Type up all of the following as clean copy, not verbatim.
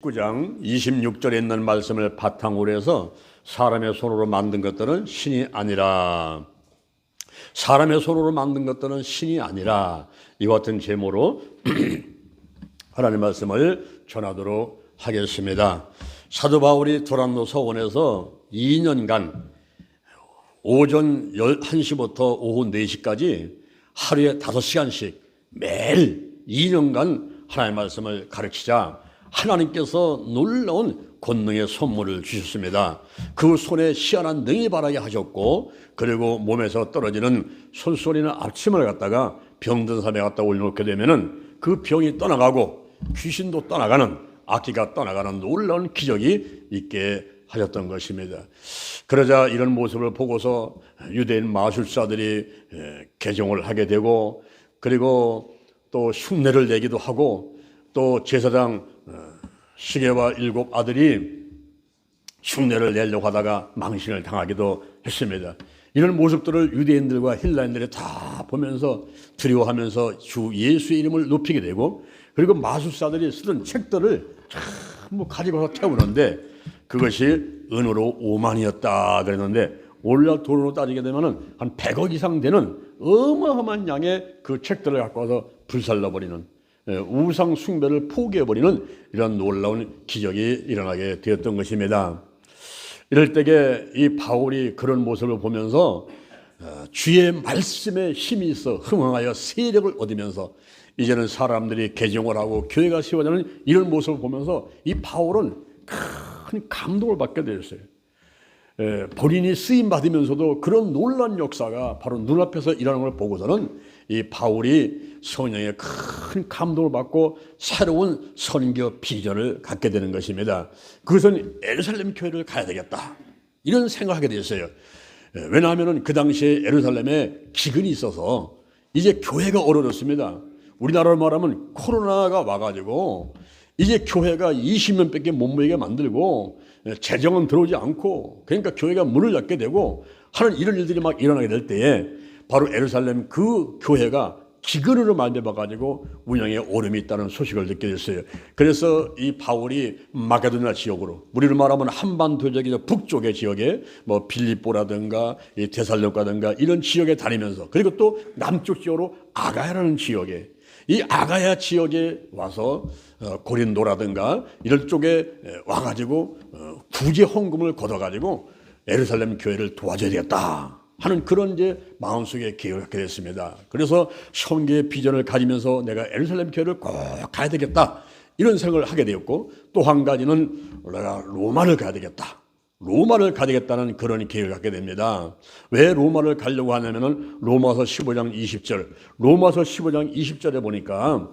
19장 26절에 있는 말씀을 바탕으로 해서 사람의 손으로 만든 것들은 신이 아니라, 사람의 손으로 만든 것들은 신이 아니라, 이와 같은 제목으로 하나님의 말씀을 전하도록 하겠습니다. 사도 바울이 두란노 서원에서 2년간 오전 11시부터 오후 4시까지 하루에 5시간씩 매일 2년간 하나님의 말씀을 가르치자 하나님께서 놀라운 권능의 선물을 주셨습니다. 그 손에 희한한 능이 바라게 하셨고, 그리고 몸에서 떨어지는 손소리나 앞침을 갖다가 병든 사람에 갖다 올려놓게 되면은 그 병이 떠나가고 귀신도 떠나가는, 악기가 떠나가는 놀라운 기적이 있게 하셨던 것입니다. 그러자 이런 모습을 보고서 유대인 마술사들이 개종을 하게 되고, 그리고 또 흉내를 내기도 하고, 또 제사장 시계와 7 아들이 흉내를 내려고 하다가 망신을 당하기도 했습니다. 이런 모습들을 유대인들과 헬라인들이 다 보면서 두려워하면서 주 예수의 이름을 높이게 되고, 그리고 마술사들이 쓰던 책들을 전부 가지고서 태우는데 그것이 은으로 5만이었다 그랬는데, 오늘날 돈으로 따지게 되면 한 100억 이상 되는 어마어마한 양의 그 책들을 갖고 와서 불살라버리는, 우상 숭배를 포기해버리는 이런 놀라운 기적이 일어나게 되었던 것입니다. 이럴 때에 이 바울이 그런 모습을 보면서 주의 말씀에 힘이 있어 흥황하여 세력을 얻으면서 이제는 사람들이 개종을 하고 교회가 세워지는 이런 모습을 보면서 이 바울은 큰 감동을 받게 되었어요. 본인이 쓰임 받으면서도 그런 놀라운 역사가 바로 눈앞에서 일어나는 걸 보고서는 이 바울이 성령의 큰 감동을 받고 새로운 선교 비전을 갖게 되는 것입니다. 그것은 예루살렘 교회를 가야 되겠다, 이런 생각을 하게 되었어요. 왜냐하면 그 당시에 예루살렘에 기근이 있어서 이제 교회가 어려졌습니다. 우리나라로 말하면 코로나가 와가지고 이제 교회가 20명밖에 못 모이게 만들고 재정은 들어오지 않고, 그러니까 교회가 문을 닫게 되고 하는 이런 일들이 막 일어나게 될 때에 바로 예루살렘 그 교회가 기근으로 만들어가지고 운영에 어려움이 있다는 소식을 듣게 됐어요. 그래서 이 바울이 마게도냐 지역으로, 우리로 말하면 한반도 지역의 북쪽의 지역에 뭐 빌립보라든가 이 데살로니가라든가 이런 지역에 다니면서, 그리고 또 남쪽 지역으로 아가야라는 지역에, 이 아가야 지역에 와서 고린도라든가 이런 쪽에 와가지고 구제 헌금을 걷어가지고 예루살렘 교회를 도와줘야 되겠다 하는 그런 이제 마음속에 계획을 갖게 됐습니다. 그래서 성교의 비전을 가지면서 내가 예루살렘 교회를 꼭 가야 되겠다, 이런 생각을 하게 되었고, 또 한 가지는 내가 로마를 가야 되겠다, 로마를 가야 되겠다는 그런 계획을 갖게 됩니다. 왜 로마를 가려고 하냐면은 로마서 15장 20절, 로마서 15장 20절에 보니까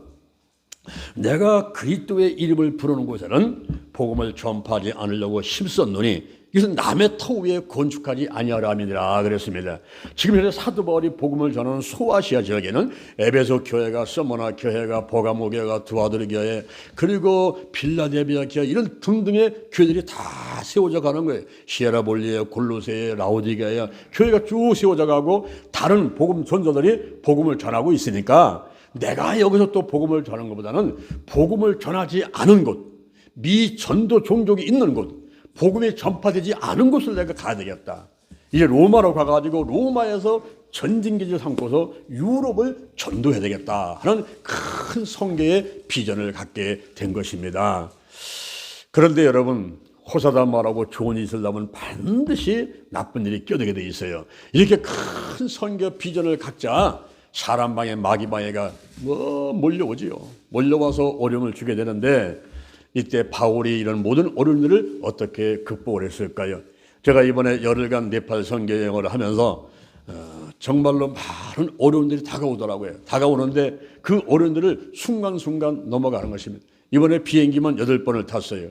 내가 그리스도의 이름을 부르는 곳에는 복음을 전파하지 않으려고 힘썼노니 이것은 남의 터 위에 건축하지 아니하라 함이니라 그랬습니다. 지금 현재 사도 바울이 복음을 전하는 소아시아 지역에는 에베소 교회가, 서머나 교회가, 버가모 교회가, 두아드르 교회, 그리고 빌라델비아 교회, 이런 등등의 교회들이 다 세워져 가는 거예요. 히에라볼리에, 골로새에, 라오디게에 교회가 쭉 세워져 가고 다른 복음 전도들이 복음을 전하고 있으니까 내가 여기서 또 복음을 전하는 것보다는 복음을 전하지 않은 곳, 미전도 종족이 있는 곳, 복음이 전파되지 않은 곳을 내가 가야 되겠다. 이제 로마로 가가지고 로마에서 전진기지를 삼고서 유럽을 전도해야 되겠다 하는 큰 선교의 비전을 갖게 된 것입니다. 그런데 여러분, 호사다 말하고 좋은 일이 있으려면 반드시 나쁜 일이 껴들게 돼 있어요. 이렇게 큰 선교 비전을 갖자 사람 방에 마귀 방해가 몰려오지요. 몰려와서 어려움을 주게 되는데, 이때 바울이 이런 모든 어려움들을 어떻게 극복을 했을까요? 제가 이번에 열흘간 네팔 선교 여행을 하면서 정말로 많은 어려움들이 다가오더라고요. 다가오는데 그 어려움들을 순간순간 넘어가는 것입니다. 이번에 비행기만 8번을 탔어요.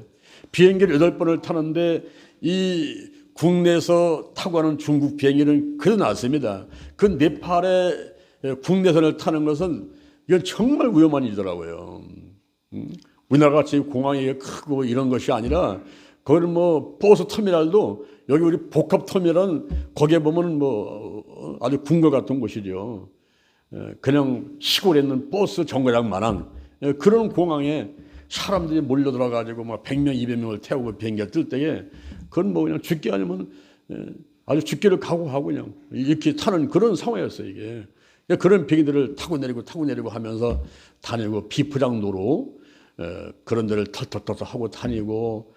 비행기를 8번을 타는데 이 국내에서 타고 가는 중국 비행기는 그래도 낫습니다. 그 네팔의 국내선을 타는 것은 이건 정말 위험한 일이더라고요. 우리나라 같이 공항이 크고 이런 것이 아니라, 거기는 뭐 버스 터미널도, 여기 우리 복합 터미널은 거기에 보면 뭐 아주 궁궐 같은 곳이죠. 그냥 시골에 있는 버스 정거장만한 그런 공항에 사람들이 몰려들어 가지고 막 100명, 200명을 태우고 비행기가 뜰 때에 그건 뭐 그냥 죽기 아니면 아주 죽기를 각오하고 그냥 이렇게 타는 그런 상황이었어요, 이게. 그런 비행기들을 타고 내리고 하면서 다니고 비포장도로 그런 데를 털털털 하고 다니고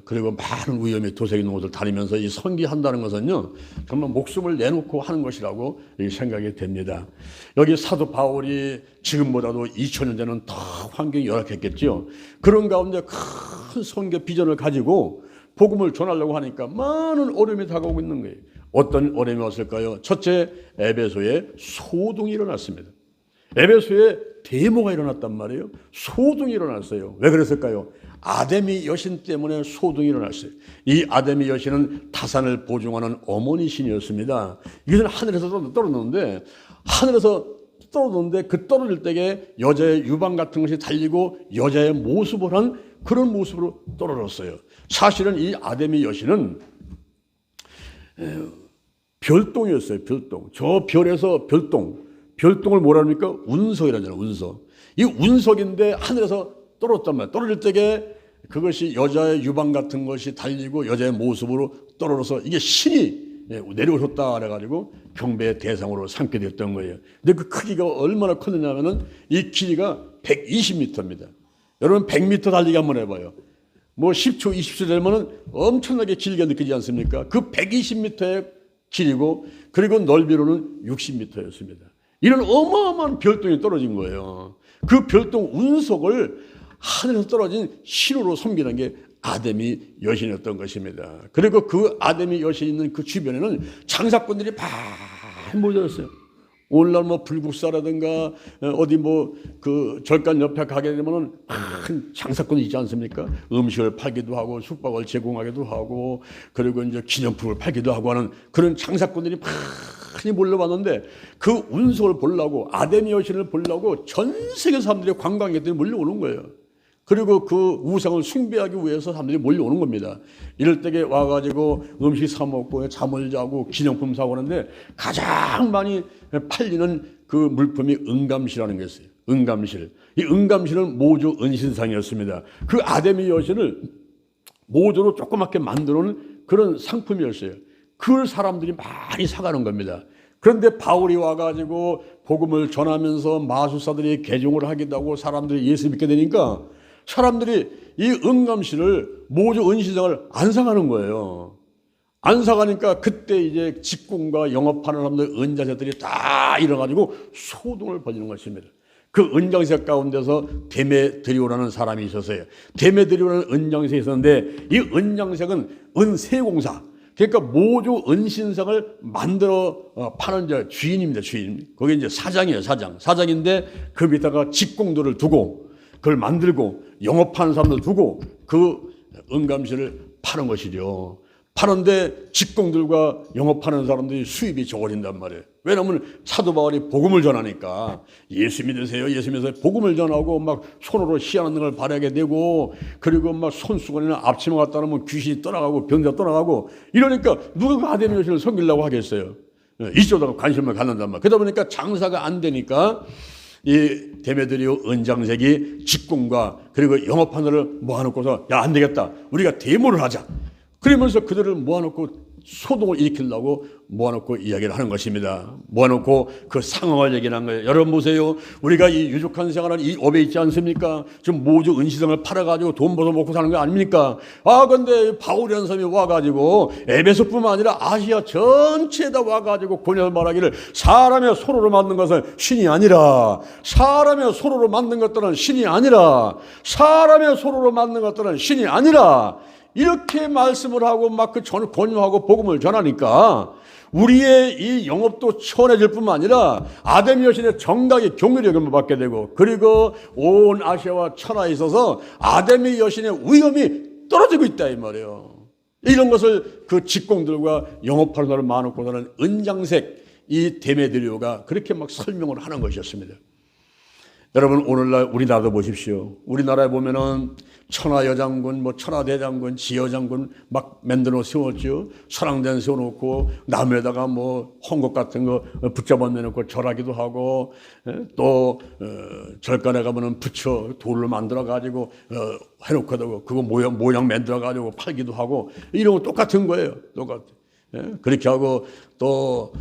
그리고 많은 위험에 도색 있는 곳을 다니면서 이 선기한다는 것은요 정말 목숨을 내놓고 하는 것이라고 생각이 됩니다. 여기 사도 바울이 지금보다도 2000년 전에는 더 환경이 열악했겠죠. 그런 가운데 큰 선교 비전을 가지고 복음을 전하려고 하니까 많은 어려움이 다가오고 있는 거예요. 어떤 어려움이 왔을까요? 첫째, 에베소에 소동이 일어났습니다. 에베소에 데모가 일어났단 말이에요. 소동이 일어났어요. 왜 그랬을까요? 아데미 여신 때문에 소동이 일어났어요. 이 아데미 여신은 타산을 보증하는 어머니 신이었습니다. 이것은 하늘에서 떨어졌는데 그 떨어질 때에 여자의 유방 같은 것이 달리고 여자의 모습을 한 그런 모습으로 떨어졌어요. 사실은 이 아데미 여신은 별똥이었어요. 별똥. 저 별에서 별똥을 뭐라 합니까? 운석이라잖아요. 운석. 이 운석인데 하늘에서 떨어졌단 말이에요. 떨어질 때에 그것이 여자의 유방 같은 것이 달리고 여자의 모습으로 떨어져서 이게 신이 내려오셨다 그래가지고 경배의 대상으로 삼게 됐던 거예요. 근데 그 크기가 얼마나 컸느냐면은 이 길이가 120m입니다. 여러분 100m 달리기 한번 해봐요. 뭐 10초, 20초 되면은 엄청나게 길게 느끼지 않습니까? 그 120m의 길이고 그리고 넓이로는 60m였습니다. 이런 어마어마한 별똥이 떨어진 거예요. 그 별똥 운석을 하늘에서 떨어진 신으로 섬기는 게 아데미 여신이었던 것입니다. 그리고 그 아데미 여신이 있는 그 주변에는 장사꾼들이 많이 모여있어요. 오늘날 뭐 불국사라든가 어디 뭐 그 절간 옆에 가게 되면은 큰 장사꾼이 있지 않습니까? 음식을 팔기도 하고 숙박을 제공하기도 하고 그리고 이제 기념품을 팔기도 하고 하는 그런 장사꾼들이 많이 몰려왔는데 그 운석을 보려고 아데미 여신을 보려고 전 세계 사람들이 관광객들이 몰려오는 거예요. 그리고 그 우상을 숭배하기 위해서 사람들이 몰려오는 겁니다. 이럴 때에 와가지고 음식 사 먹고 잠을 자고 기념품 사고 하는데 가장 많이 팔리는 그 물품이 은감시라는 게 있어요. 은감실. 이 은감실은 모조 은신상이었습니다. 그 아데미 여신을 모조로 조그맣게 만들어 놓은 그런 상품이었어요. 그걸 사람들이 많이 사가는 겁니다. 그런데 바울이 와가지고 복음을 전하면서 마술사들이 개종을 하기도 하고 사람들이 예수 믿게 되니까 사람들이 이 은감실을 모조 은신상을 안 사가는 거예요. 안 사가니까 그때 이제 직공과 영업하는 사람들 은장색들이 다 일어나가지고 소동을 벌이는 것입니다. 그 은장색 가운데서 데메드리오라는 사람이 있었어요. 데메드리오라는 은장색이 있었는데 이 은장색은 은세공사 그러니까 모조 은신상을 만들어 파는 이제 주인입니다. 주인. 거기 이제 사장이에요. 사장인데 그 밑에다가 직공들을 두고 그걸 만들고 영업하는 사람들 두고 그 은감실을 파는 것이죠. 파는데 직공들과 영업하는 사람들이 수입이 적어진단 말이에요. 왜냐하면 사도 바울이 복음을 전하니까 예수 믿으세요. 예수 믿으세요. 복음을 전하고 막 손으로 희한한 걸 바라게 되고 그리고 막 손수건이나 앞치마 갖다 놓으면 귀신이 떠나가고 병자가 떠나가고 이러니까 누가 그 아데미 여신을 섬기려고 하겠어요. 이쪽으로 관심을 갖는단 말이에요. 그러다 보니까 장사가 안 되니까 이 데메드리오 은장색이 직공과 그리고 영업하느를 모아놓고서 야, 안 되겠다. 우리가 데모를 하자. 그러면서 그들을 모아놓고 소동을 일으키려고 모아놓고 이야기를 하는 것입니다. 모아놓고 그 상황을 얘기하는 거예요. 여러분 보세요. 우리가 이 유족한 생활은 이 업에 있지 않습니까? 지금 모조 은시성을 팔아가지고 돈 벌어 먹고 사는 거 아닙니까? 근데 바울이라는 사람이 와가지고 에베소뿐만 아니라 아시아 전체에다 와가지고 권유를 말하기를 사람의 손으로 만든 것은 신이 아니라 사람의 손으로 만든 것들은 신이 아니라 사람의 손으로 만든 것들은 신이 아니라 이렇게 말씀을 하고 막 그 권유하고 복음을 전하니까 우리의 이 영업도 천해질 뿐만 아니라 아데미 여신의 정각이 경외력을 받게 되고 그리고 온 아시아와 천하에 있어서 아데미 여신의 위험이 떨어지고 있다 이 말이에요. 이런 것을 그 직공들과 영업하는 사람을 많고 사는 은장색 이 데메드리오가 그렇게 막 설명을 하는 것이었습니다. 여러분 오늘날 우리나라도 보십시오. 우리나라에 보면은 천하여장군, 천하대장군, 지여장군 막 만들어 세웠죠. 선앙대는 세워놓고 나무에다가 헝겊 같은 거 붙잡아 내놓고 절하기도 하고, 또 절간에 가면은 부처 돌로 만들어 가지고 해놓고 그거 모양 만들어 가지고 팔기도 하고, 이런 거 똑같은 거예요. 똑같아. 그렇게 하고 또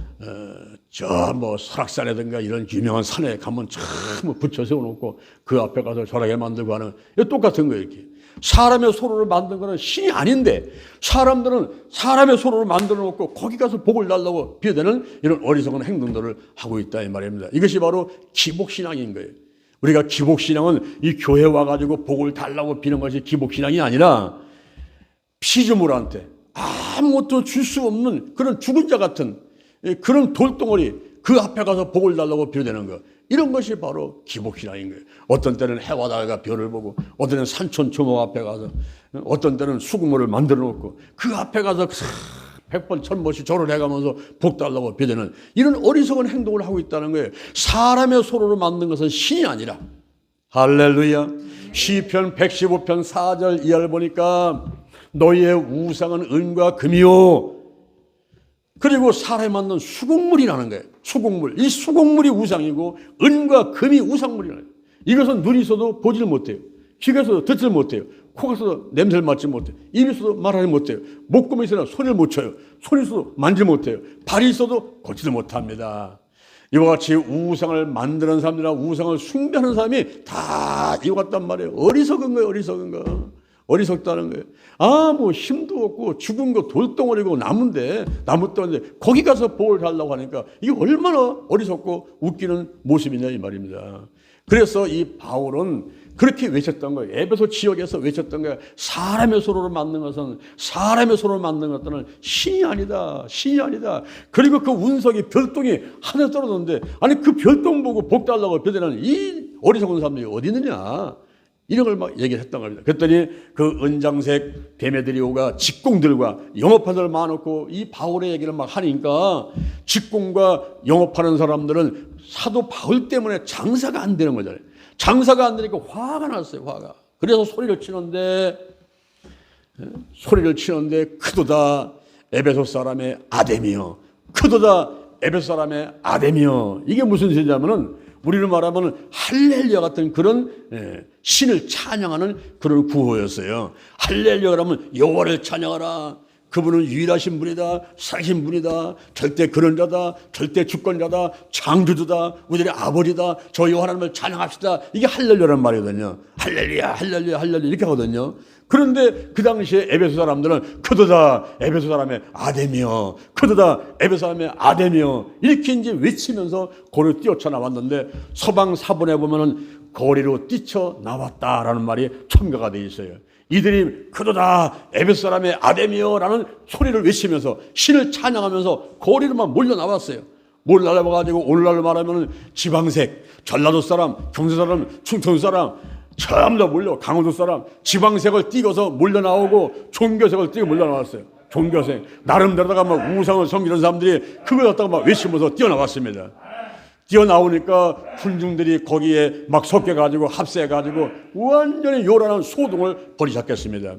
설악산이라든가 이런 유명한 산에 가면 참 붙여 세워놓고 그 앞에 가서 절하게 만들고 하는, 똑같은 거예요. 이렇게 사람의 손으로 만든 거는 신이 아닌데 사람들은 사람의 손으로 만들어 놓고 거기 가서 복을 달라고 비워대는 이런 어리석은 행동들을 하고 있다 이 말입니다. 이것이 바로 기복신앙인 거예요. 우리가 기복신앙은 이 교회 와가지고 복을 달라고 비는 것이 기복신앙이 아니라 피조물한테 아무것도 줄 수 없는 그런 죽은 자 같은 그런 돌덩어리 그 앞에 가서 복을 달라고 비워대는 거, 이런 것이 바로 기복신앙인 거예요. 어떤 때는 해와다가 별을 보고, 어떤 때는 산천초목 앞에 가서, 어떤 때는 수구물을 만들어 놓고 그 앞에 가서 100번 1000번씩 절을 해가면서 복 달라고 비워대는 이런 어리석은 행동을 하고 있다는 거예요. 사람의 손으로 만든 것은 신이 아니라. 할렐루야. 시편 115편 4절 이하를 보니까 너희의 우상은 은과 금이요, 그리고 사람에 맞는 수곡물이라는 거예요. 수곡물. 이 수곡물이 우상이고 은과 금이 우상물이라는 거예요. 이것은 눈이 있어도 보지를 못해요. 귀가 있어도 듣지를 못해요. 코가 있어도 냄새를 맡지 못해요. 입이 있어도 말하지 못해요. 목구멍이 있어도 소리를 못 쳐요. 손이 있어도 만지를 못해요. 발이 있어도 걷지를 못합니다. 이와 같이 우상을 만드는 사람들이나 우상을 숭배하는 사람이 다 이와 같단 말이에요. 어리석은 거예요. 어리석은 거. 어리석다는 거예요. 힘도 없고 죽은 거 돌덩어리고 나무인데 거기 가서 복을 달라고 하니까 이게 얼마나 어리석고 웃기는 모습이냐 이 말입니다. 그래서 이 바울은 그렇게 외쳤던 거예요. 에베소 지역에서 외쳤던 거예요. 사람의 손으로 만든 것은 신이 아니다. 신이 아니다. 그리고 그 운석이 별똥이 하늘에 떨어졌는데, 아니 그 별똥 보고 복 달라고 비워대는 이 어리석은 사람들이 어디 있느냐, 이런 걸 막 얘기했던 겁니다. 그랬더니 그 은장색 뱀애들이 오가 직공들과 영업하는 많았고, 이 바울의 얘기를 막 하니까 직공과 영업하는 사람들은 사도 바울 때문에 장사가 안 되는 거잖아요. 장사가 안 되니까 화가 났어요. 화가. 그래서 소리를 치는데 크도다 에베소 사람의 아데미여, 크도다 에베소 사람의 아데미여. 이게 무슨 소리냐면은 우리를 말하면 할렐루야 같은 그런 신을 찬양하는 그런 구호였어요. 할렐루야 그러면 여호와를 찬양하라. 그분은 유일하신 분이다. 살아계신 분이다. 절대 근원자다. 절대 주권자다. 창조주다. 우리들의 아버지다. 저 여호와 하나님을 찬양합시다. 이게 할렐루야라는 말이거든요. 할렐루야 할렐루야 할렐루야 이렇게 하거든요. 그런데 그 당시에 에베소 사람들은 크도다 에베소 사람의 아데미여, 크도다 에베소 사람의 아데미여, 이렇게 이제 외치면서 거리로 뛰어나왔는데, 서방 사본에 보면은 거리로 뛰쳐나왔다라는 말이 첨가가 되어 있어요. 이들이 크도다 에베소 사람의 아데미여라는 소리를 외치면서 신을 찬양하면서 거리로만 몰려 나왔어요. 몰려 나와가지고 오늘날로 말하면 지방색, 전라도 사람, 경주 사람, 충청 사람 전부 다 몰려, 강원도 사람 지방색을 띄고서 몰려 나오고 종교색을 띄고 몰려 나왔어요. 종교색 나름대로다가 막 우상을 섬기는 사람들이 그걸 갖다가 막 외치면서 뛰어나왔습니다. 뛰어나오니까 군중들이 거기에 막 섞여가지고 합세해가지고 완전히 요란한 소동을 벌이셨겠습니다.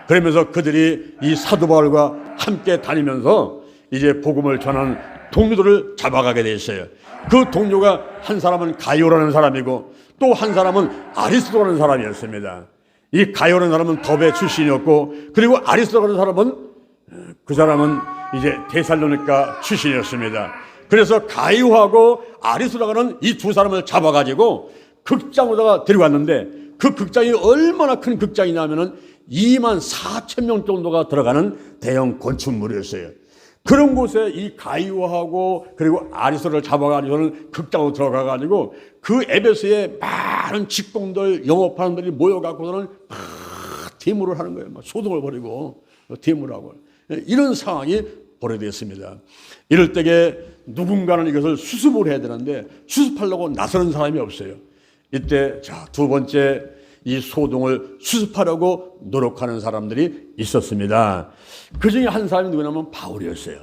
그러면서 그들이 이 사도 바울과 함께 다니면서 이제 복음을 전하는 동료들을 잡아가게 됐어요. 그 동료가 한 사람은 가요라는 사람이고 또 한 사람은 아리스도라는 사람이었습니다. 이 가요라는 사람은 더베 출신이었고, 그리고 아리스도라는 사람은 이제 데살로니가 출신이었습니다. 그래서 가요하고 아리스도라는 이 두 사람을 잡아가지고 극장으로다가 데려갔는데, 그 극장이 얼마나 큰 극장이냐면은 24,000명 정도가 들어가는 대형 건축물이었어요. 그런 곳에 이 가이오하고 그리고 아리스도를 잡아가지고는 극장으로 들어가가지고 그 에베소에 많은 직공들, 영업하는 들이 모여갖고서는 막 데모를 하는 거예요. 막 소동을 벌이고 데모를 하고 이런 상황이 벌어졌습니다. 이럴 때에 누군가는 이것을 수습을 해야 되는데 수습하려고 나서는 사람이 없어요. 이때 두 번째 이 소동을 수습하려고 노력하는 사람들이 있었습니다. 그 중에 한 사람이 누구냐면 바울이었어요.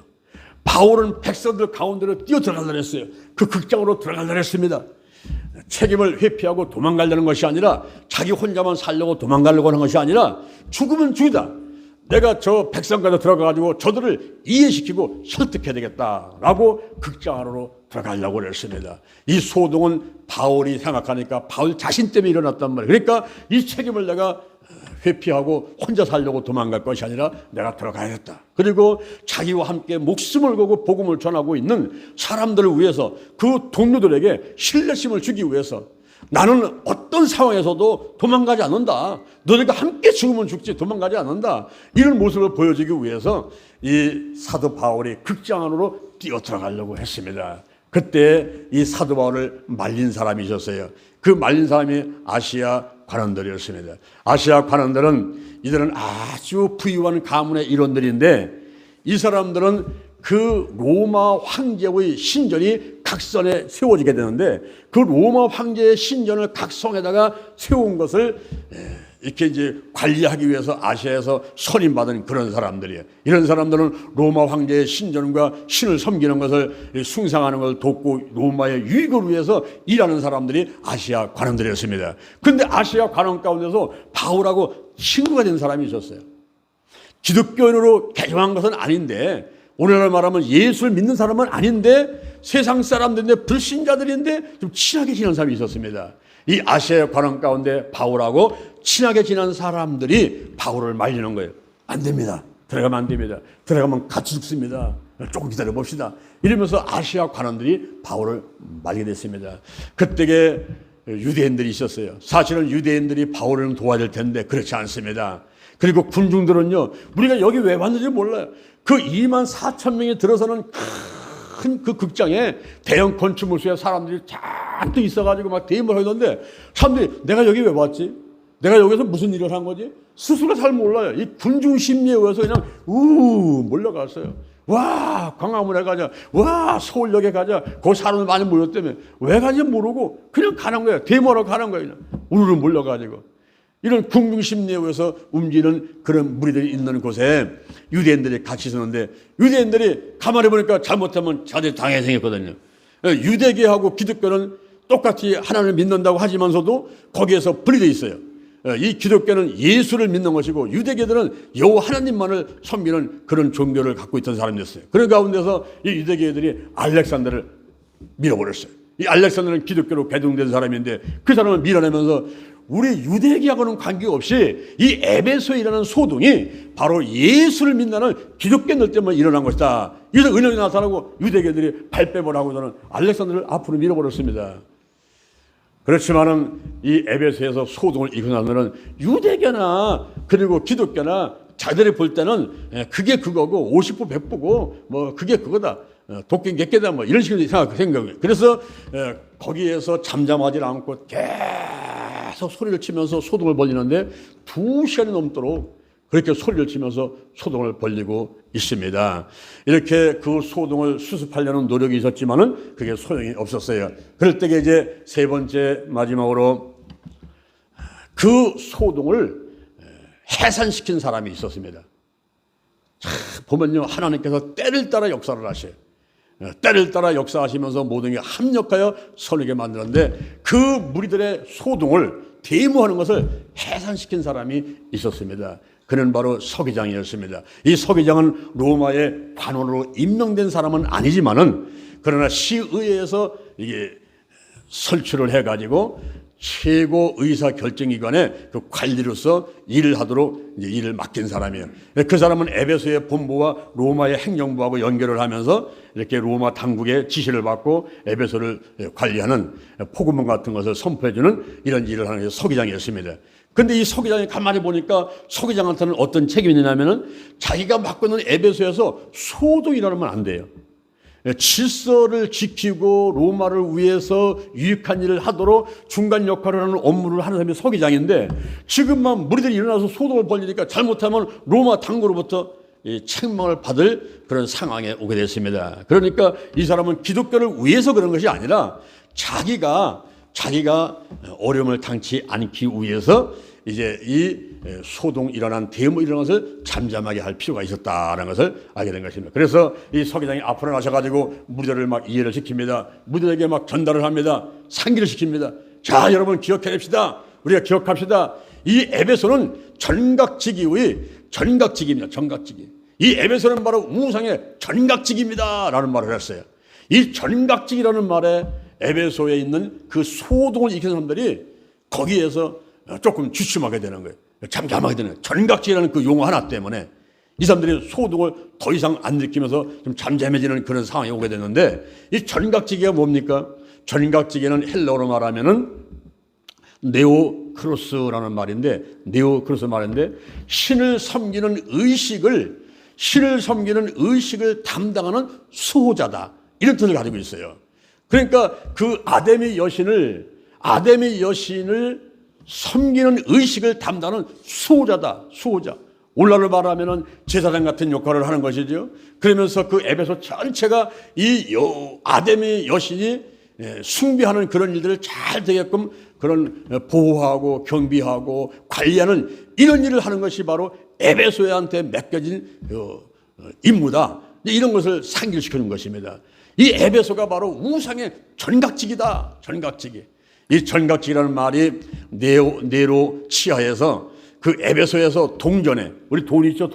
바울은 백성들 가운데로 뛰어 들어가려 했어요. 그 극장으로 들어가려 했습니다. 책임을 회피하고 도망가려는 것이 아니라 자기 혼자만 살려고 도망가려고 하는 것이 아니라 죽으면 죽이다. 내가 저 백성가에 들어가가지고 저들을 이해시키고 설득해야 되겠다라고 극장 안으로 들어가려고 그랬습니다. 이 소동은 바울이 생각하니까 바울 자신 때문에 일어났단 말이에요. 그러니까 이 책임을 내가 회피하고 혼자 살려고 도망갈 것이 아니라 내가 들어가야겠다. 그리고 자기와 함께 목숨을 걸고 복음을 전하고 있는 사람들을 위해서 그 동료들에게 신뢰심을 주기 위해서 나는 어떤 상황에서도 도망가지 않는다. 너희가 함께 죽으면 죽지 도망가지 않는다. 이런 모습을 보여주기 위해서 이 사도 바울이 극장 안으로 뛰어 들어가려고 했습니다. 그때 이 사도 바울을 말린 사람이 있었어요. 그 말린 사람이 아시아 관원들이었습니다. 아시아 관원들은 이들은 아주 부유한 가문의 일원들인데 이 사람들은 그 로마 황제의 신전이 각성에 세워지게 되는데 그 로마 황제의 신전을 각성에다가 세운 것을 이렇게 이제 관리하기 위해서 아시아에서 선임받은 그런 사람들이에요. 이런 사람들은 로마 황제의 신전과 신을 섬기는 것을 숭상하는 것을 돕고 로마의 유익을 위해서 일하는 사람들이 아시아 관원들이었습니다. 그런데 아시아 관원 가운데서 바울하고 친구가 된 사람이 있었어요. 기독교인으로 개종한 것은 아닌데 오늘날 말하면 예수를 믿는 사람은 아닌데 세상 사람들인데 불신자들인데 좀 친하게 지낸 사람이 있었습니다. 이 아시아 관원 가운데 바울하고 친하게 지낸 사람들이 바울을 말리는 거예요. 안 됩니다. 들어가면 안 됩니다. 들어가면 같이 죽습니다. 조금 기다려 봅시다. 이러면서 아시아 관원들이 바울을 말리게 됐습니다. 그때에 유대인들이 있었어요. 사실은 유대인들이 바울을 도와줄 텐데 그렇지 않습니다. 그리고 군중들은요, 우리가 여기 왜 왔는지 몰라요. 그 24,000명이 들어서는 큰 그 극장에 대형 건축물소에 사람들이 잔뜩 있어가지고 막 대임을 하는데 사람들이 내가 여기 왜 왔지? 내가 여기서 무슨 일을 한 거지? 스스로 잘 몰라요. 이 군중 심리에 의해서 그냥 몰려갔어요. 와, 광화문에 가자. 와, 서울역에 가자. 거기 사람들 많이 모였다며. 왜 가는지 모르고 그냥 가는 거예요. 대모하러 가는 거예요. 우르르 몰려가지고. 이런 군중 심리에 의해서 움직이는 그런 무리들이 있는 곳에 유대인들이 같이 있었는데 유대인들이 가만히 보니까 잘못하면 자기들이 당해 생겼거든요. 유대계하고 기독교는 똑같이 하나님을 믿는다고 하지만서도 거기에서 분리되어 있어요. 이 기독교는 예수를 믿는 것이고 유대계들은 여호와 하나님만을 섬기는 그런 종교를 갖고 있던 사람이었어요. 그런 가운데서 이 유대계들이 알렉산더를 밀어버렸어요. 이 알렉산더는 기독교로 개종된 사람인데 그 사람을 밀어내면서 우리 유대계하고는 관계없이 이 에베소이라는 소동이 바로 예수를 믿는 기독교인들 때문에 일어난 것이다. 이래서 은연이 나타나고 유대계들이 발뺌을 하고서는 알렉산더를 앞으로 밀어버렸습니다. 그렇지만은 이 에베소에서 소동을 일으키는 유대교나 그리고 기독교나 자들이 볼 때는 그게 그거고 50부 100부고 뭐 그게 그거다. 도끼 객개다 뭐 이런 식으로 생각해요. 그래서 거기에서 잠잠하지 않고 계속 소리를 치면서 소동을 벌리는데 2시간이 넘도록 그렇게 소리를 치면서 소동을 벌리고 있습니다. 이렇게 그 소동을 수습하려는 노력이 있었지만은 그게 소용이 없었어요. 그럴 때에 이제 세 번째 마지막으로 그 소동을 해산시킨 사람이 있었습니다. 보면요, 하나님께서 때를 따라 역사를 하셔요. 때를 따라 역사하시면서 모든 게 합력하여 선하게 만드는데 그 무리들의 소동을 대모하는 것을 해산시킨 사람이 있었습니다. 그는 바로 서기장이었습니다. 이 서기장은 로마의 관원으로 임명된 사람은 아니지만은 그러나 시의회에서 이게 설치를 해가지고 최고 의사 결정기관의 그 관리로서 일을 하도록 이제 일을 맡긴 사람이에요. 그 사람은 에베소의 본부와 로마의 행정부하고 연결을 하면서 이렇게 로마 당국의 지시를 받고 에베소를 관리하는 포고문 같은 것을 선포해주는 이런 일을 하는 게 서기장이었습니다. 근데 이 서기장이 가만히 보니까 서기장한테는 어떤 책임이 있냐면은 자기가 맡고 있는 에베소에서 소동이 일어나면 안 돼요. 질서를 지키고 로마를 위해서 유익한 일을 하도록 중간 역할을 하는 업무를 하는 사람이 서기장인데 지금만 무리들이 일어나서 소동을 벌리니까 잘못하면 로마 당국으로부터 책망을 받을 그런 상황에 오게 됐습니다. 그러니까 이 사람은 기독교를 위해서 그런 것이 아니라 자기가 어려움을 당치 않기 위해서 이제 이 소동 일어난 대모 일어난 것을 잠잠하게 할 필요가 있었다는 것을 알게 된 것입니다. 그래서 이 서기장이 앞으로 나셔가지고 무리들을 막 이해를 시킵니다. 무리들에게 막 전달을 합니다. 상기를 시킵니다. 자, 여러분 기억해냅시다. 우리가 기억합시다. 이 에베소는 전각지기의 전각지기입니다. 전각지기. 이 에베소는 바로 우상의 전각지기입니다 라는 말을 했어요. 이 전각지기라는 말에 에베소에 있는 그 소동을 일으키는 사람들이 거기에서 조금 주춤하게 되는 거예요. 잠잠하게 되는 거예요. 전각지기라는 그 용어 하나 때문에 이 사람들이 소동을 더 이상 안 느끼면서 좀 잠잠해지는 그런 상황이 오게 됐는데, 이 전각지기가 뭡니까? 전각지기는 헬라어로 말하면은 네오크로스라는 말인데, 네오크로스 말인데, 신을 섬기는 의식을 담당하는 수호자다, 이런 뜻을 가지고 있어요. 그러니까 그 아데미 여신을 섬기는 의식을 담당하는 수호자다, 수호자. 오늘날로 말하면은 제사장 같은 역할을 하는 것이죠. 그러면서 그 에베소 전체가 이 아데미 여신이 숭배하는 그런 일들을 잘 되게끔 그런 보호하고 경비하고 관리하는 이런 일을 하는 것이 바로 에베소한테 맡겨진 임무다. 이런 것을 상기시키는 것입니다. 이 에베소가 바로 우상의 전각지기다. 전각지기. 이 전각지기라는 말이 네로 치하에서 그 에베소에서 동전에, 우리 돈 있죠,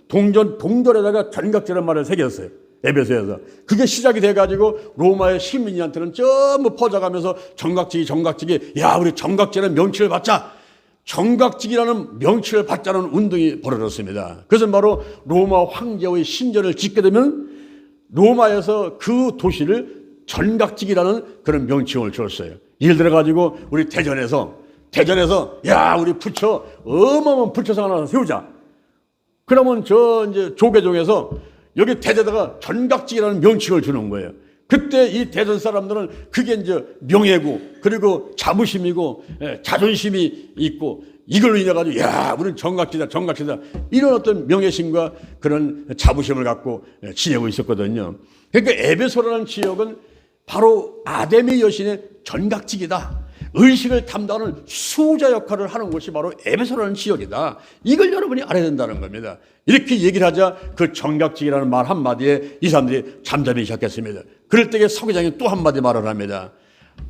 동전에다가 전각지라는 말을 새겼어요. 에베소에서. 그게 시작이 돼가지고 로마의 시민들한테는 전부 퍼져가면서 전각지기, 야, 우리 전각지라는 명칭을 받자. 전각지기라는 명칭을 받자는 운동이 벌어졌습니다. 그것은 바로 로마 황제의 신전을 짓게 되면 로마에서 그 도시를 전각지기라는 그런 명칭을 줬어요. 예를 들어가지고 우리 대전에서 야, 우리 어마어마한 부처상 하나 세우자. 그러면 이제 조계종에서 여기 대대다가 전각지기라는 명칭을 주는 거예요. 그때 이 대전 사람들은 그게 이제 명예고, 그리고 자부심이고, 자존심이 있고, 이걸로 인해가지고, 야, 우리는 전각지다. 이런 어떤 명예심과 그런 자부심을 갖고 지내고 있었거든요. 그러니까 에베소라는 지역은 바로 아데미 여신의 전각지기다. 의식을 담당하는 수호자 역할을 하는 곳이 바로 에베소라는 지역이다. 이걸 여러분이 알아야 된다는 겁니다. 이렇게 얘기를 하자 그 전각지기라는 말 한마디에 이 사람들이 잠잠히 시작했습니다. 그럴 때에 서기장이 또 한마디 말을 합니다.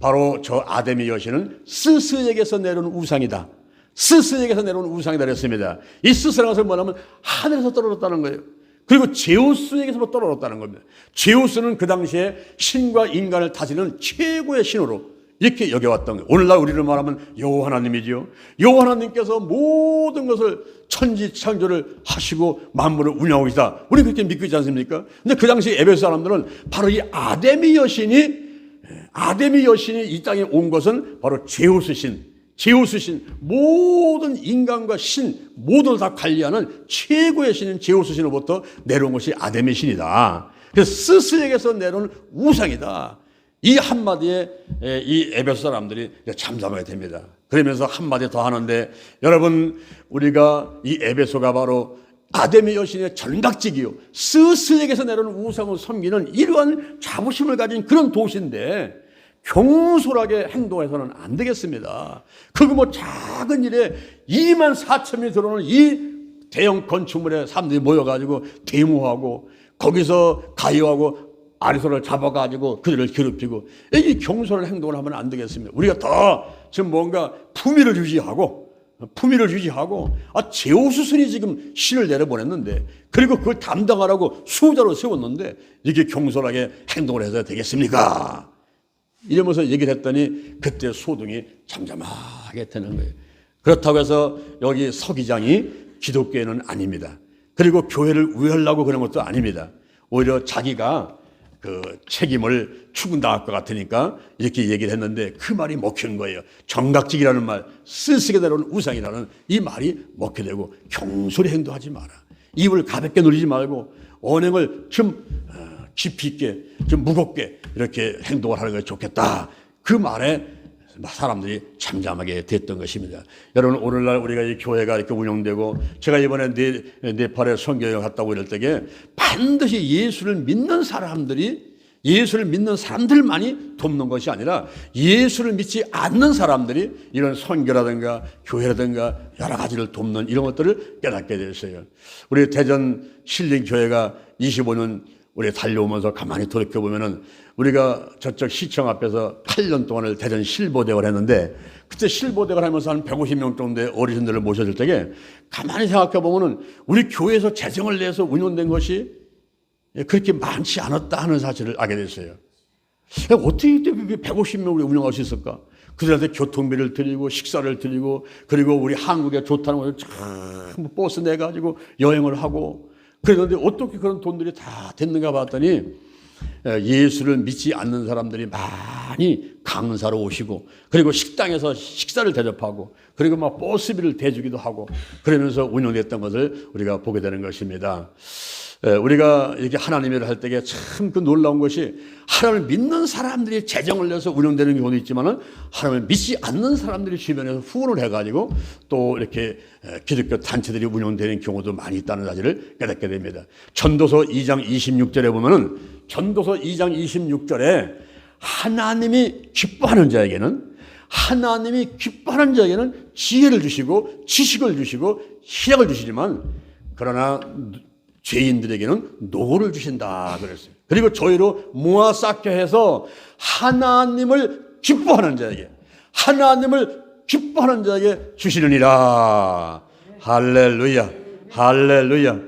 바로 저 아데미 여신은 스스에게서 내려온 우상이다. 스스에게서 내려온 우상이다 그랬습니다. 이 스스라는 것은 뭐냐면 하늘에서 떨어졌다는 거예요. 그리고 제우스에게서 떨어졌다는 겁니다. 제우스는 그 당시에 신과 인간을 다스리는 최고의 신으로 이렇게 여겨왔던 거예요. 오늘날 우리를 말하면 여호와 하나님이지요. 여호와 하나님께서 모든 것을 천지창조를 하시고 만물을 운영하고 계시다. 우리 그렇게 믿고 있지 않습니까? 근데 그 당시 에베소 사람들은 바로 이 아데미 여신이 이 땅에 온 것은 바로 제우스 신, 모든 인간과 신, 모두를 다 관리하는 최고의 신인 제우스 신으로부터 내려온 것이 아데미 신이다. 그래서 스스에게서 내려온 우상이다. 이 한마디에 이 에베소 사람들이 잠잠하게 됩니다. 그러면서 한마디 더 하는데, 여러분, 우리가 이 에베소가 바로 아데미 여신의 전각지기요, 스스에게서 내려온 우상을 섬기는 이러한 자부심을 가진 그런 도시인데 경솔하게 행동해서는 안 되겠습니다. 그거 뭐 작은 일에 2만 4천명이 들어오는 이 대형 건축물에 사람들이 모여가지고 데모하고 거기서 가요하고 아리소를 잡아가지고 그들을 괴롭히고, 이 경솔한 행동을 하면 안 되겠습니다. 우리가 더 지금 뭔가 품위를 유지하고 제우스 신이 지금 신을 내려보냈는데, 그리고 그걸 담당하라고 수호자로 세웠는데 이렇게 경솔하게 행동을 해서 되겠습니까? 이러면서 얘기를 했더니 그때 소동이 잠잠하게 되는 거예요. 그렇다고 해서 여기 서기장이 기독교인은 아닙니다. 그리고 교회를 우회하려고 그런 것도 아닙니다. 오히려 자기가 그 책임을 추근당할 것 같으니까 이렇게 얘기를 했는데 그 말이 먹히는 거예요. 정각직이라는 말, 스스게 내려온 우상이라는 이 말이 먹게 되고, 경솔히 행동하지 마라. 입을 가볍게 누리지 말고 언행을 좀 깊이 있게, 좀 무겁게 이렇게 행동을 하는 것이 좋겠다. 그 말에 사람들이 잠잠하게 됐던 것입니다. 여러분, 오늘날 우리가 이 교회가 이렇게 운영되고, 제가 이번에 네팔에 선교여행 갔다고 이럴 때에 반드시 예수를 믿는 사람들이 예수를 믿는 사람들만이 돕는 것이 아니라 예수를 믿지 않는 사람들이 이런 선교라든가 교회라든가 여러 가지를 돕는 이런 것들을 깨닫게 됐어요. 우리 대전 신림교회가 25년 우리 달려오면서 가만히 돌이켜보면은 우리가 저쪽 시청 앞에서 8년 동안을 대전 실보대를 했는데 그때 실보대를 하면서 한 150명 정도의 어르신들을 모셔줄 때에 가만히 생각해 보면은 우리 교회에서 재정을 내서 운영된 것이 그렇게 많지 않았다 하는 사실을 알게 됐어요. 어떻게 그때 150명을 운영할 수 있을까? 그들한테 교통비를 드리고 식사를 드리고 그리고 우리 한국에 좋다는 것을 참 버스 내가지고 여행을 하고 그랬는데 어떻게 그런 돈들이 다 됐는가 봤더니 예수를 믿지 않는 사람들이 많이 강사로 오시고 그리고 식당에서 식사를 대접하고 그리고 막 버스비를 대주기도 하고 그러면서 운영됐던 것을 우리가 보게 되는 것입니다. 우리가 이렇게 하나님의 일을 할 때에 참 그 놀라운 것이 하나님을 믿는 사람들이 재정을 내서 운영되는 경우도 있지만은 하나님을 믿지 않는 사람들이 주변에서 후원을 해가지고 또 이렇게 기독교 단체들이 운영되는 경우도 많이 있다는 사실을 깨닫게 됩니다. 전도서 2장 26절에 보면은 전도서 2장 26절에 하나님이 기뻐하는 자에게는 지혜를 주시고 지식을 주시고 희락을 주시지만 그러나 죄인들에게는 노고를 주신다 그랬어요. 그리고 저희로 모아 쌓게 해서 하나님을 기뻐하는 자에게 주시느니라. 할렐루야. 할렐루야.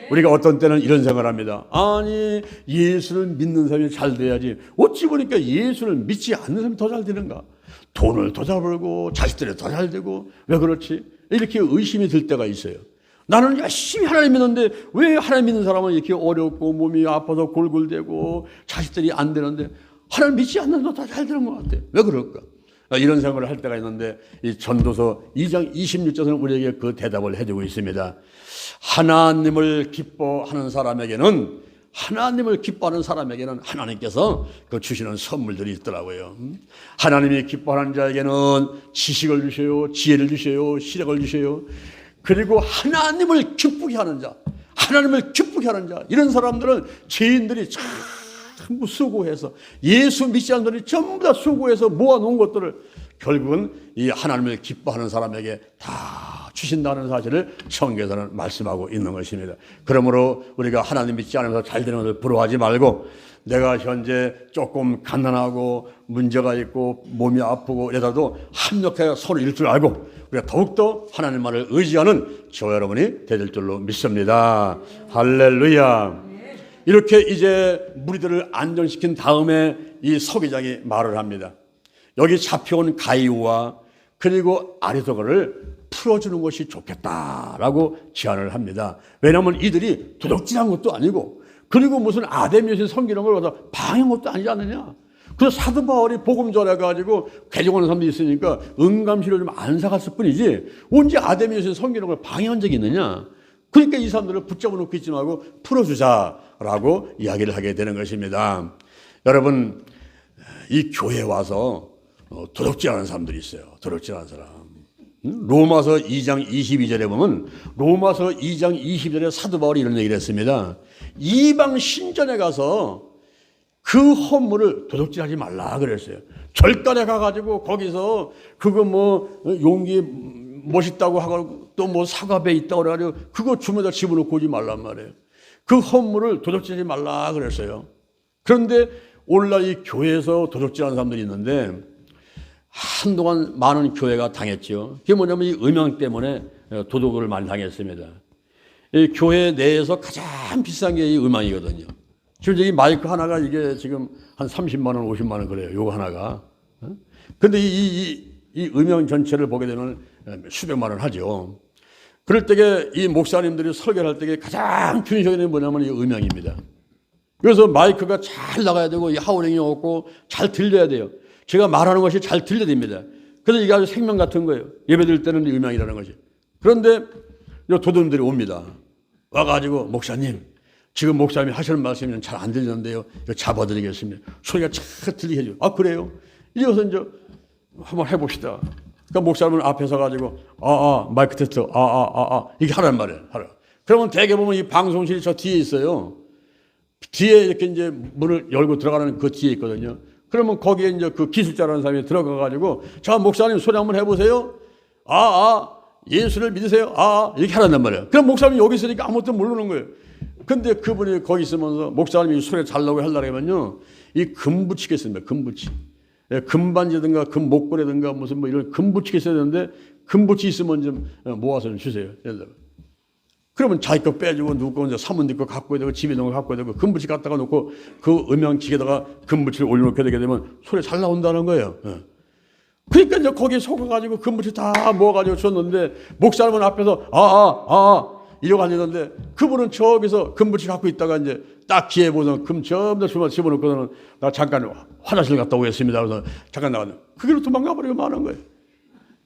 우리가 어떤 때는 이런 생각을 합니다. 아니 예수를 믿는 사람이 잘 돼야지 어찌 보니까 예수를 믿지 않는 사람이 더 잘 되는가? 돈을 더 잘 벌고 자식들이 더 잘 되고 왜 그렇지? 이렇게 의심이 들 때가 있어요. 나는 열심히 하나님 믿는데 왜 하나님 믿는 사람은 이렇게 어렵고 몸이 아파서 골골대고 자식들이 안 되는데 하나님 믿지 않는 사람도 다 잘 되는 것 같아. 왜 그럴까? 이런 생각을 할 때가 있는데 이 전도서 2장 26절에는 우리에게 그 대답을 해주고 있습니다. 하나님을 기뻐하는 사람에게는 하나님께서 그 주시는 선물들이 있더라고요. 하나님이 기뻐하는 자에게는 지식을 주셔요, 지혜를 주셔요, 시력을 주셔요. 그리고 하나님을 기쁘게 하는 자, 이런 사람들은 죄인들이 전부 수고해서 예수 믿지 않는 분들이 전부 다 수고해서 모아놓은 것들을 결국은 이 하나님을 기뻐하는 사람에게 다 주신다는 사실을 성경에서는 말씀하고 있는 것입니다. 그러므로 우리가 하나님 믿지 않으면서 잘 되는 것을 부러워하지 말고 내가 현재 조금 가난하고 문제가 있고 몸이 아프고 이러다도 합력해 손을 잃을 줄 알고 우리가 더욱더 하나님만을 의지하는 저와 여러분이 될 줄로 믿습니다. 할렐루야. 이렇게 이제 무리들을 안전시킨 다음에 이 서기장이 말을 합니다. 여기 잡혀온 가이오와 그리고 아리도가를 풀어주는 것이 좋겠다라고 제안을 합니다. 왜냐하면 이들이 도둑질한 것도 아니고 그리고 무슨 아데미신 섬기는 걸 갖다 방해한 것도 아니지 않느냐. 그래서 사도 바울이 복음 전해가지고 개종하는 사람들이 있으니까 응감실을 좀 안 사갔을 뿐이지 언제 아데미신 섬기는 걸 방해한 적이 있느냐. 그러니까 이 사람들을 붙잡아 놓고 있지 말고 풀어주자라고 이야기를 하게 되는 것입니다. 여러분 이 교회에 와서 도둑질하는 사람들이 있어요. 도둑질하는 사람. 로마서 2장 22절에 보면 로마서 2장 22절에 사도 바울이 이런 얘기를 했습니다. 이방 신전에 가서 그 헌물을 도둑질하지 말라 그랬어요. 절간에 가가지고 거기서 그거 뭐 용기 멋있다고 하고 또 뭐 사과배 있다고 그래가지고 그거 주머니에 집어넣고 오지 말란 말이에요. 그 헌물을 도둑질하지 말라 그랬어요. 그런데 오늘날 이 교회에서 도둑질하는 사람들이 있는데 한동안 많은 교회가 당했죠. 그게 뭐냐면 이 음양 때문에 도둑을 많이 당했습니다. 이 교회 내에서 가장 비싼 게 이 음양이거든요. 지금 이 마이크 하나가 이게 지금 한 30만 원, 50만 원 그래요. 요거 하나가. 근데 이 음양 전체를 보게 되면 수백만 원 하죠. 그럴 때에 이 목사님들이 설교를 할 때에 가장 중요한 게 뭐냐면 이 음양입니다. 그래서 마이크가 잘 나가야 되고 이 하우링이 없고 잘 들려야 돼요. 제가 말하는 것이 잘 들려야 됩니다. 그래서 이게 아주 생명 같은 거예요. 예배 드릴 때는 음양이라는 것이. 그런데 도둑들이 옵니다. 와가지고 목사님, 지금 목사님이 하시는 말씀이 잘 안 들리는데요. 이거 잡아드리겠습니다. 소리가 잘 들리게 해줘요. 아 그래요? 이어서 이제 한번 해봅시다. 그러니까 목사님은 앞에 서가지고 마이크 테스트 이게 하란 말이에요. 하라. 그러면 대개 보면 이 방송실이 저 뒤에 있어요. 뒤에 이렇게 이제 문을 열고 들어가는 그 뒤에 있거든요. 그러면 거기에 이제 그 기술자라는 사람이 들어가가지고, 자, 목사님 소리 한번 해보세요. 예수를 믿으세요. 이렇게 하란단 말이에요. 그럼 목사님이 여기 있으니까 아무것도 모르는 거예요. 근데 그분이 거기 있으면서 목사님이 소리 잘 나오게 하려고 하면요, 이 금붙이가 있습니다. 금붙이. 금반지든가 금목걸이든가 무슨 뭐 이런 금붙이가 있어야 되는데, 금붙이 있으면 좀 모아서 좀 주세요. 예를 들어. 그러면 자기 거 빼주고 누구 거 이제 사모님 거 갖고 되고 집에 있는 거 갖고 되고 금붙이 갖다가 놓고 그 음향기계에다가 금붙이를 올려놓게 되게 되면 소리 잘 나온다는 거예요. 그러니까 이제 거기에 속아가지고 금붙이 다 모아가지고 줬는데, 목사님은 앞에서 이러고 앉았는데, 그분은 저기서 금붙이 갖고 있다가 이제 딱 기회 보면 금 전부 다 집어넣고는 나 잠깐 화장실 갔다 오겠습니다. 그래서 잠깐 나가는, 그 길로 도망가 버리고 마는 거예요.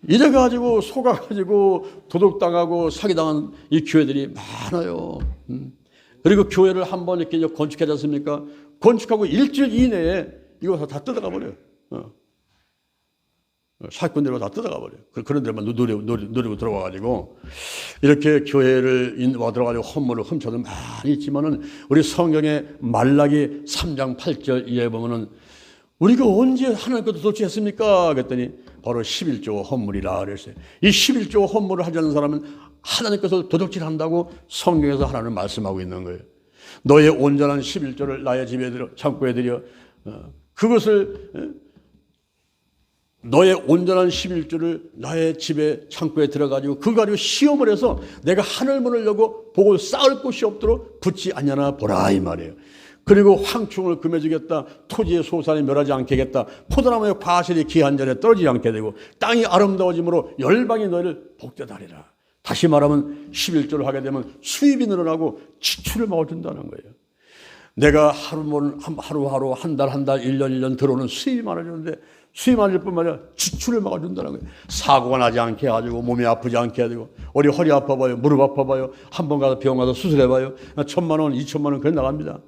이래가지고 속아가지고 도둑당하고 사기당한 이 교회들이 많아요. 그리고 교회를 한번 이렇게 건축하지 않습니까? 건축하고 일주일 이내에 이거 다 뜯어가 버려요. 사기꾼대로 다 뜯어가 버려요. 그런 데만 노리고 들어와가지고 이렇게 교회를 와 들어가지고 헌물을 훔쳐도 많이 있지만은, 우리 성경의 말라기 3장 8절 이하에 보면은 우리가 언제 하나님 것도 도둑질했습니까? 그랬더니 바로 11조 헌물이라 그랬어요. 이 11조 헌물을 하지 않는 사람은 하나님 것을 도둑질한다고 성경에서 하나님 말씀하고 있는 거예요. 너의 온전한 11조를 나의 집에 들여 창고에 들여, 그것을 너의 온전한 11조를 나의 집에 창고에 들어가지고 그거 가지고 시험을 해서 내가 하늘문을 열고 보고 쌓을 곳이 없도록 붙지 않냐나 보라 이 말이에요. 그리고 황충을 금해주겠다. 토지의 소산이 멸하지 않게 하겠다. 포도나무의 과실이 기한전에 떨어지지 않게 되고 땅이 아름다워짐으로 열방이 너희를 복되다 하리라. 다시 말하면 11조를 하게 되면 수입이 늘어나고 지출을 막아준다는 거예요. 내가 하루하루 한 달 1년 들어오는 수입이 많아지는데, 수입 많아질 뿐만 아니라 지출을 막아준다는 거예요. 사고가 나지 않게 해가지고 몸이 아프지 않게 해가지고, 우리 허리 아파봐요, 무릎 아파봐요, 한 번 가서 병원 가서 수술해봐요, 1,000만 원, 2,000만 원 그래 나갑니다.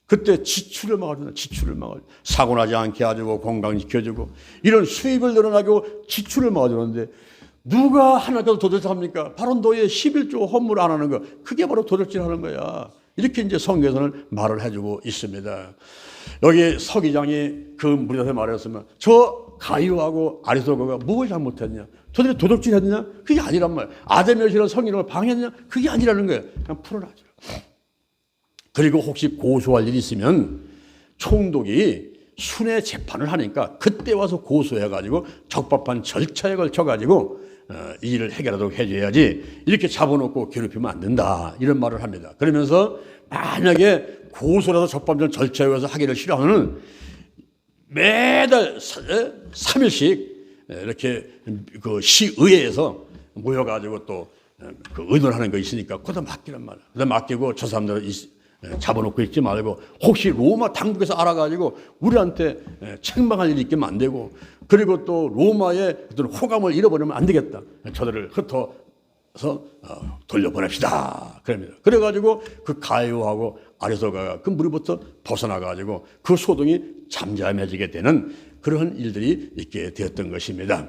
그때 지출을 막아준다. 지출을 막아준다. 사고 나지 않게 해가지고 건강 지켜주고, 이런 수입을 늘어나게 하고 지출을 막아주는데, 누가 하나님께서 도둑질합니까? 바로 너의 11조 헌물 안 하는 거, 그게 바로 도둑질하는 거야. 이렇게 이제 성경에서는 말을 해주고 있습니다. 여기 서기장이 그 무리한테 말했으면, 저 가이오하고 아리소고가 뭘 잘못했냐? 저들이 도둑질했냐? 그게 아니란 말이야. 아데메시라는 성인을 방해했냐? 그게 아니라는 거예요. 그냥 풀어놔줘. 그리고 혹시 고소할 일이 있으면 총독이 순회 재판을 하니까 그때 와서 고소해가지고 적법한 절차에 걸쳐가지고 이 일을 해결하도록 해줘야지, 이렇게 잡아놓고 괴롭히면 안 된다, 이런 말을 합니다. 그러면서 만약에 고소라도 적법한 절차에 의해서 하기를 싫어하면 매달 3일씩 이렇게 그 시의회에서 모여가지고 또 그 의논하는 거 있으니까 그거 맡기란 말이야. 그다 맡기고 저 사람들 잡아놓고 있지 말고, 혹시 로마 당국에서 알아가지고 우리한테 책망할 일이 있으면 안 되고, 그리고 또 로마의 어떤 호감을 잃어버리면 안 되겠다. 저들을 흩어서 돌려보냅시다. 그럽니다. 그래가지고 그 가이오하고 아리소가가 그 무리부터 벗어나가지고 그 소동이 잠잠해지게 되는 그런 일들이 있게 되었던 것입니다.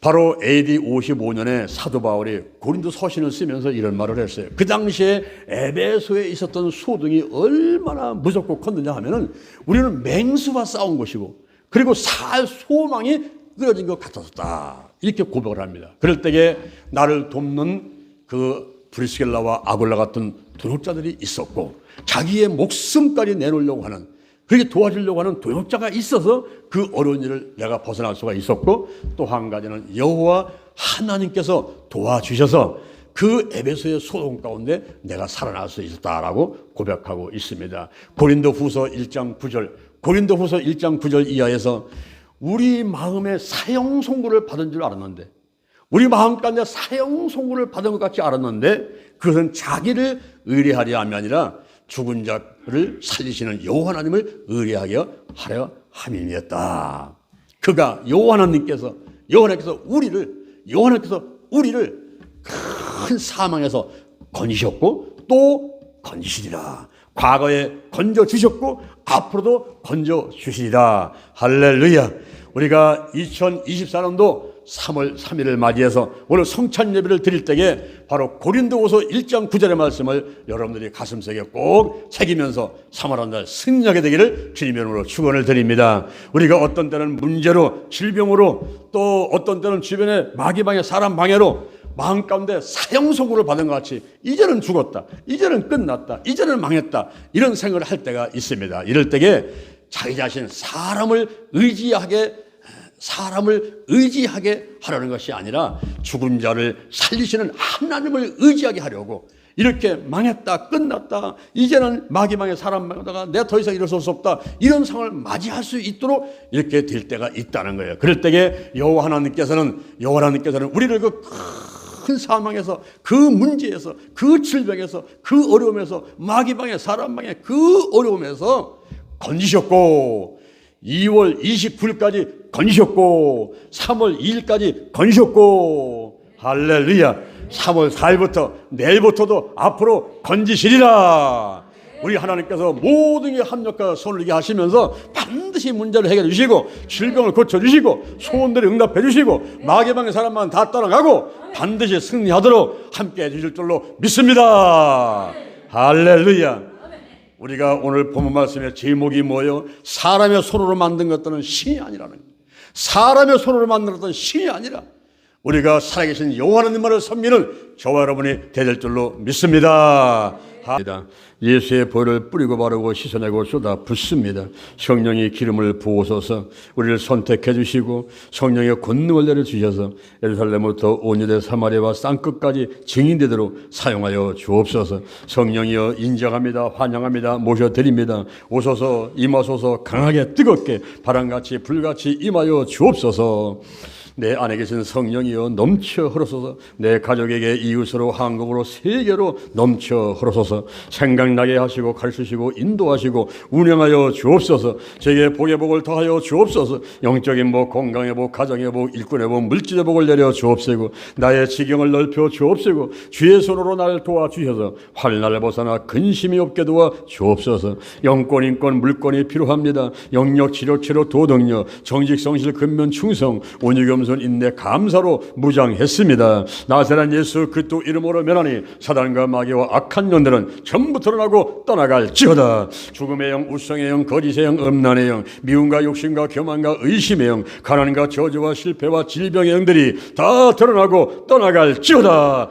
바로 AD 55년에 사도 바울이 고린도 서신을 쓰면서 이런 말을 했어요. 그 당시에 에베소에 있었던 소동이 얼마나 무섭고 컸느냐 하면은, 우리는 맹수와 싸운 것이고, 그리고 살 소망이 끊어진 것 같았다, 이렇게 고백을 합니다. 그럴 때에 나를 돕는 그 브리스길라와 아굴라 같은 동역자들이 있었고, 자기의 목숨까지 내놓으려고 하는, 그렇게 도와주려고 하는 동역자가 있어서 그 어려운 일을 내가 벗어날 수가 있었고, 또 한 가지는 여호와 하나님께서 도와주셔서 그 에베소의 소동 가운데 내가 살아날 수 있었다라고 고백하고 있습니다. 고린도후서 1장 9절 이하에서 우리 마음에 사형 선고를 받은 줄 알았는데, 우리 마음 가운데 사형 선고를 받은 것 같이 알았는데, 그것은 자기를 의뢰하려 함이 아니라 죽은 자를 살리시는 여호와 하나님을 의뢰하여 하려 함이었다. 그가 여호와 하나님께서 우리를 큰 사망에서 건지셨고 또 건지시리라. 과거에 건져주셨고 앞으로도 건져주시리라. 할렐루야. 우리가 2024년도 3월 3일을 맞이해서 오늘 성찬 예배를 드릴 때에 바로 고린도후서 1장 9절의 말씀을 여러분들이 가슴속에 꼭 새기면서 3월 한 달 승리하게 되기를 주님의 이름으로 축원을 드립니다. 우리가 어떤 때는 문제로, 질병으로, 또 어떤 때는 주변에 마귀방해 사람 방해로 마음 가운데 사형 선고를 받은 것 같이 이제는 죽었다, 이제는 끝났다, 이제는 망했다, 이런 생각을 할 때가 있습니다. 이럴 때에 자기 자신 사람을 의지하게 하라는 것이 아니라 죽은 자를 살리시는 하나님을 의지하게 하려고, 이렇게 망했다, 끝났다, 이제는 마귀방에 사람 망하다가 내가 더 이상 일어설 수 없다, 이런 상황을 맞이할 수 있도록 이렇게 될 때가 있다는 거예요. 그럴 때에 여호와 하나님께서는 우리를 그 큰 사망에서, 그 문제에서, 그 질병에서, 그 어려움에서, 마귀방에 사람 방에 그 어려움에서 건지셨고, 2월 29일까지 건지셨고, 3월 2일까지 건지셨고, 할렐루야. 3월 4일부터 내일부터도 앞으로 건지시리라. 우리 하나님께서 모든 게 합력과 손을 이게 하시면서 반드시 문제를 해결해 주시고, 질병을 고쳐주시고, 소원들을 응답해 주시고, 마귀방의 사람만 다 떠나가고 반드시 승리하도록 함께 해주실 줄로 믿습니다. 할렐루야. 우리가 오늘 본문 말씀의 제목이 뭐예요? 사람의 손으로 만든 것들은 신이 아니라는 거예요. 사람의 손으로 만든 것들은 신이 아니라 우리가 살아계신 여호와 하나님만을 섬기는 저와 여러분이 되될 줄로 믿습니다. 예수의 보혈을 뿌리고 바르고 씻어내고 쏟아 붓습니다. 성령이 기름을 부으소서 우리를 선택해 주시고 성령의 권능을 내려주셔서 예루살렘부터 온 유대 사마리아와 땅끝까지 증인되도록 사용하여 주옵소서. 성령이여 인정합니다. 환영합니다. 모셔드립니다. 오소서, 임하소서. 강하게 뜨겁게 바람같이 불같이 임하여 주옵소서. 내 안에 계신 성령이여 넘쳐 흐르소서. 내 가족에게, 이웃으로, 한국으로, 세계로 넘쳐 흐르소서. 생각나게 하시고 가르치시고 인도하시고 운영하여 주옵소서. 제게 복의 복을 더하여 주옵소서. 영적인 복, 건강의 복, 가정의 복, 일꾼의 복, 물질의 복을 내려 주옵시고 나의 지경을 넓혀 주옵시고 주의 손으로 나를 도와주셔서 환난을 벗어나 근심이 없게 도와 주옵소서. 영권, 인권, 물권이 필요합니다. 영역, 치료, 도덕력, 정직, 성실, 근면, 충성, 온유겸, 인내, 감사로 무장했습니다. 나사렛 예수 그리스도 이름으로 면하니 사단과 마귀와 악한 년들은 전부 드러나고 떠나갈지어다. 죽음의 영, 우성의 영, 거짓의 영, 음란의 영, 미움과 욕심과 교만과 의심의 영, 가난과 저주와 실패와 질병의 영들이 다 드러나고 떠나갈지어다.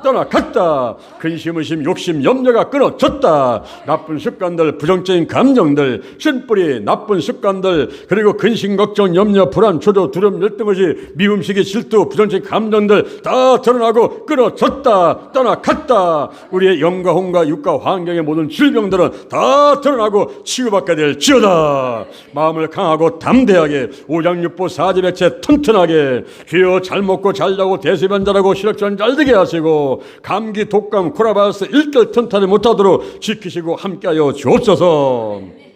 떠나갔다. 근심, 의심, 욕심, 염려가 끊어졌다. 나쁜 습관들, 부정적인 감정들, 쓴뿌리 나쁜 습관들, 그리고 근심, 걱정, 염려, 불안, 초조, 두려움, 열등의식, 미움, 시기, 질투, 부정적인 감정들 다 드러나고 끊어졌다. 떠나갔다. 우리의 영과 혼과 육과 환경의 모든 질병들은 다 드러나고 치유받게 될지어다. 마음을 강하고 담대하게, 오장육부 사지백체 튼튼하게, 주여 잘 먹고 잘 자고 대소변 잘하고 시력전 잘 되게 하시고 감기, 독감, 코로나바이러스 일절 튼튼하지 못하도록 지키시고 함께하여 주옵소서.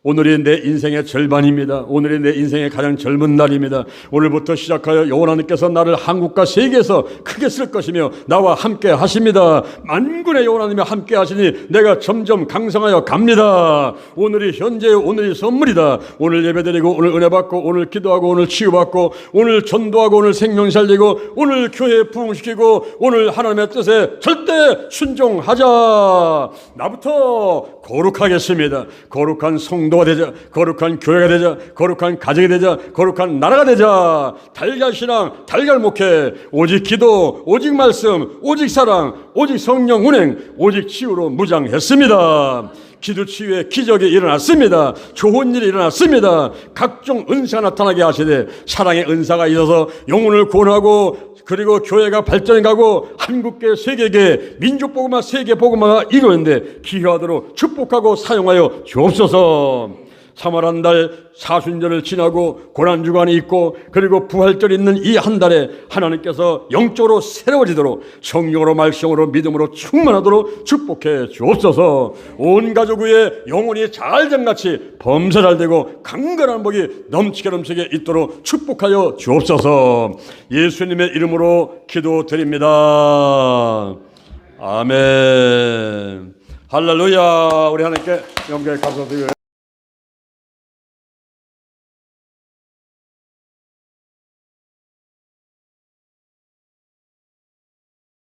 오늘이 내 인생의 절반입니다. 오늘이 내 인생의 가장 젊은 날입니다. 오늘부터 시작하여 여호와 하나님께서 나를 한국과 세계에서 크게 쓸 것이며 나와 함께 하십니다. 만군의 여호와 하나님이 함께 하시니 내가 점점 강성하여 갑니다. 오늘이 현재의 오늘이 선물이다. 오늘 예배드리고 오늘 은혜 받고 오늘 기도하고 오늘 치유받고 오늘 전도하고 오늘 생명 살리고 오늘 교회 부흥시키고 오늘 하나님의 뜻에 절대 순종하자. 나부터 거룩하겠습니다. 거룩한 성도가 되자. 거룩한 교회가 되자. 거룩한 가정이 되자. 거룩한 나라가 되자. 달걀신앙, 달걀목회, 오직 기도, 오직 말씀, 오직 사랑, 오직 성령 운행, 오직 치유로 무장했습니다. 기도 치유의 기적이 일어났습니다. 좋은 일이 일어났습니다. 각종 은사가 나타나게 하시되 사랑의 은사가 있어서 영혼을 구원하고 그리고 교회가 발전해가고 한국계, 세계계, 민족복음화, 세계복음화가 이루어지는데 기여하도록 축복하고 사용하여 주옵소서. 3월 한 달 사순절을 지나고 고난주간이 있고 그리고 부활절이 있는 이 한 달에 하나님께서 영적으로 새로워지도록 성령으로 말씀으로 믿음으로 충만하도록 축복해 주옵소서. 온 가족 위에 영혼이 잘 장같이 범사 잘 되고 강건한 복이 넘치게 있도록 축복하여 주옵소서. 예수님의 이름으로 기도드립니다. 아멘. 할렐루야. 우리 하나님께 영광의 감사 드리고요.